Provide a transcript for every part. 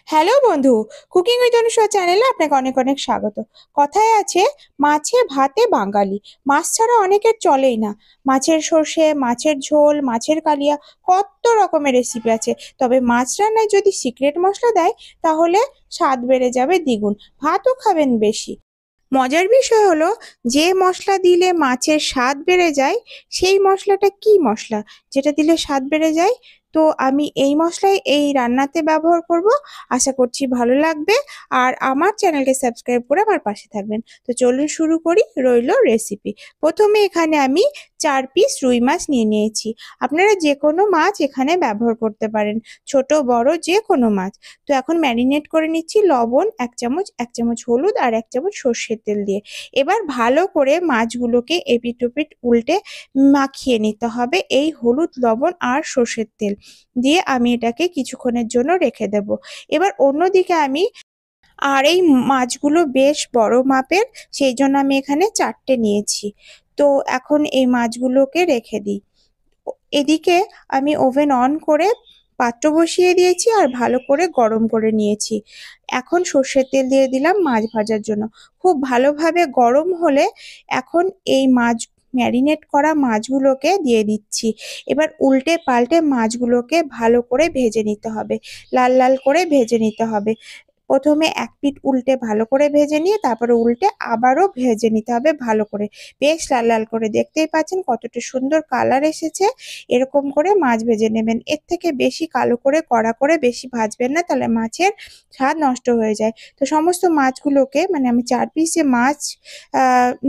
Hello বন্ধু, cooking with Anusha চ্যানেলে আপনাকে অনেক অনেক স্বাগত। কথায় আছে, মাছে ভাতে বাঙালি। মাছ ছাড়া অনেকের চলেই না। মাছের সর্ষে, মাছের ঝোল, মাছের কালিয়া, কত রকমের রেসিপি আছে। তবে মাছ রান্নায় যদি সিক্রেট মশলা দেয়, তাহলে স্বাদ বেড়ে যাবে দ্বিগুণ, ভাতও খাবেন বেশি। মজার বিষয় হলো, যে মশলা দিলে মাছের স্বাদ বেড়ে যায়, সেই মশলাটা কি মশলা যেটা দিলে স্বাদ বেড়ে যায়? তো আমি এই মশলাই এই রান্নাতে ব্যবহার করব। আশা করছি ভালো লাগবে। আর আমার চ্যানেলকে সাবস্ক্রাইব করে আমার পাশে থাকবেন। তো চলুন শুরু করি, রইলো রেসিপি। প্রথমে এখানে আমি 4 পিস রুই মাছ নিয়ে নিয়েছি। আপনারা যে কোনো মাছ এখানে ব্যবহার করতে পারেন, ছোট বড় যে কোনো মাছ। তো এখন ম্যারিনেট করে নিচ্ছি লবণ 1 চামচ, 1 চামচ হলুদ আর 1 চামচ সর্ষের তেল দিয়ে। এবার ভালো করে মাছগুলোকে এপিট ওপিট উল্টে মাখিয়ে নিতে হবে এই হলুদ লবণ আর সর্ষের তেল দিয়ে। আমি এটাকে কিছুক্ষণের জন্য রেখে দেব। এবার অন্যদিকে আমি, আর এই মাছগুলো বেশ বড় মাপের, সেই জন্য আমি এখানে 4টে নিয়েছি। তো এখন এই মাছগুলোকে রেখে দিই। এদিকে আমি ওভেন অন করে পাত্র বসিয়ে দিয়েছি আর ভালো করে গরম করে নিয়েছি। এখন সর্ষের তেল দিয়ে দিলাম মাছ ভাজার জন্য। খুব ভালোভাবে গরম হলে এখন এই মাছ, ম্যারিনেট করা মাছগুলোকে দিয়ে দিচ্ছি। এবার উল্টে পাল্টে মাছগুলোকে ভালো করে ভেজে নিতে হবে, লাল লাল করে ভেজে নিতে হবে। প্রথমে এক পিঠ উল্টে ভালো করে ভেজে নিয়ে তারপরে উল্টে আবারও ভেজে নিতে হবে ভালো করে, বেশ লাল লাল করে। দেখতেই পাচ্ছেন কতটা সুন্দর কালার এসেছে। এরকম করে মাছ ভেজে নেবেন, এর থেকে বেশি কালো করে কড়া করে বেশি ভাজবেন না, তাহলে মাছের স্বাদ নষ্ট হয়ে যায়। তো সমস্ত মাছগুলোকে, মানে আমি 4 পিস যে মাছ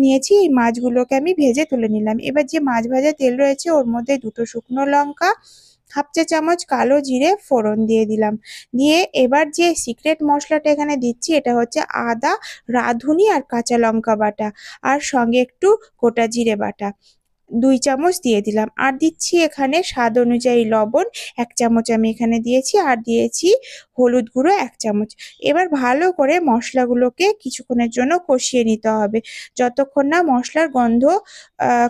নিয়েছি, এই মাছগুলোকে আমি ভেজে তুলে নিলাম। এবার যে মাছ ভাজা তেল রয়েছে ওর মধ্যে 2টো শুকনো লঙ্কা, হাফ চা চামচ কালো জিরে ফোড়ন দিয়ে দিলাম। দিয়ে এবার যে সিক্রেট মশলাটা এখানে দিচ্ছি, এটা হচ্ছে আদা, রাঁধুনি আর কাঁচা লঙ্কা বাটা, আর সঙ্গে একটু গোটা জিরে বাটা 2 চামচ দিয়ে দিলাম। আর দিচ্ছি এখানে স্বাদ অনুযায়ী লবণ 1 চামচ আমি এখানে দিয়েছি, আর দিয়েছি হলুদ গুঁড়ো 1 চামচ। এবার ভালো করে মশলাগুলোকে কিছুক্ষণের জন্য কষিয়ে নিতে হবে, যতক্ষণ না মশলার গন্ধ,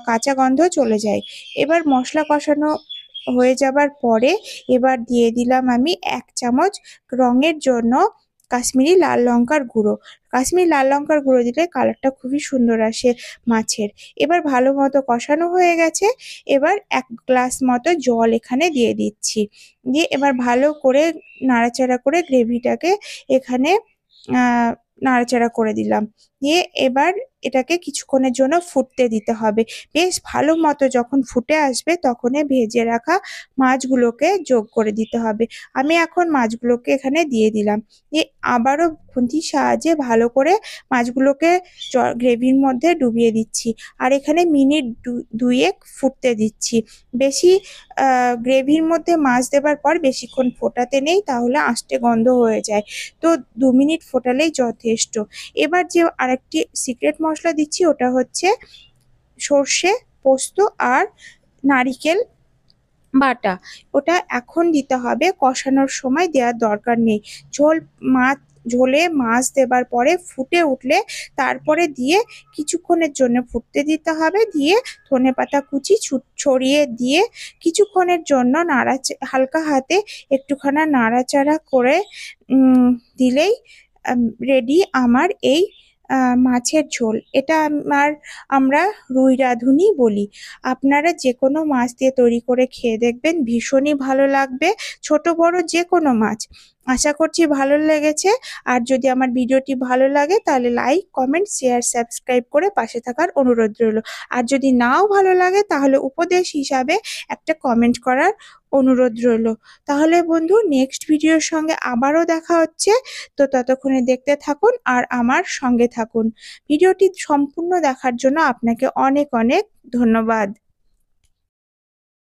কাঁচা গন্ধ চলে যায়। এবার মশলা কষানো হয়ে যাবার পরে এবার দিয়ে দিলাম আমি 1 চামচ রঙের জন্য কাশ্মীরি লাল লঙ্কার গুঁড়ো। কাশ্মীরি লাল লঙ্কার গুঁড়ো দিলে কালারটা খুবই সুন্দর আসে মাছের। এবার ভালো মতো কষানো হয়ে গেছে। এবার 1 গ্লাস মতো জল এখানে দিয়ে দিচ্ছি। দিয়ে এবার ভালো করে নাড়াচাড়া করে গ্রেভিটাকে এখানে নাড়াচাড়া করে দিলাম। দিয়ে এবার এটাকে কিছুক্ষণের জন্য ফুটতে দিতে হবে। বেশ ভালো মতো যখন ফুটে আসবে তখনই ভেজে রাখা মাছগুলোকে যোগ করে দিতে হবে। আমি এখন মাছগুলোকে এখানে দিয়ে দিলাম। দিয়ে আবারও খুন্তির সাহায্যে ভালো করে মাছগুলোকে গ্রেভির মধ্যে ডুবিয়ে দিচ্ছি। আর এখানে মিনিট দুয়েক ফুটতে দিচ্ছি। বেশি গ্রেভির মধ্যে মাছ দেবার পর বেশিক্ষণ ফোটাতে নেই, তাহলে আষ্টে গন্ধ হয়ে যায়। তো 2 মিনিট ফোটালেই যথেষ্ট। এবার যে আরেকটি সিক্রেট মশলা দিচ্ছি, ওটা হচ্ছে সর্ষে, পোস্ত আর নারিকেল বাটা। ওটা এখন দিতে হবে, কষানোর সময় দেওয়ার দরকার নেই। মাছ ঝোলে মাছ দেবার পরে ফুটে উঠলে তারপরে দিয়ে কিছুক্ষণের জন্য ফুটতে দিতে হবে। দিয়ে ধনেপাতা কুচি ছড়িয়ে দিয়ে কিছুক্ষণের জন্য হালকা হাতে একটুখানা নাড়াচাড়া করে দিলেই রেডি আমার এই মাছের ঝোল। এটা আমরা রুই রাঁধুনি বলি। আপনারা যে কোনো মাছ দিয়ে তৈরি করে খেয়ে দেখবেন, ভীষণই ভালো লাগবে, ছোট বড় যে কোনো মাছ। আশা করছি ভালো লেগেছে। আর যদি আমার ভিডিওটি ভালো লাগে তাহলে লাইক, কমেন্ট, শেয়ার, সাবস্ক্রাইব করে পাশে থাকার অনুরোধ রইল। আর যদি নাও ভালো লাগে তাহলে উপদেশ হিসাবে একটা কমেন্ট করার অনুরোধ রইল। তাহলে বন্ধু, নেক্সট ভিডিওর সঙ্গে আবারও দেখা হচ্ছে। তো ততক্ষণে দেখতে থাকুন আর আমার সঙ্গে থাকুন। ভিডিওটি সম্পূর্ণ দেখার জন্য আপনাকে অনেক অনেক ধন্যবাদ।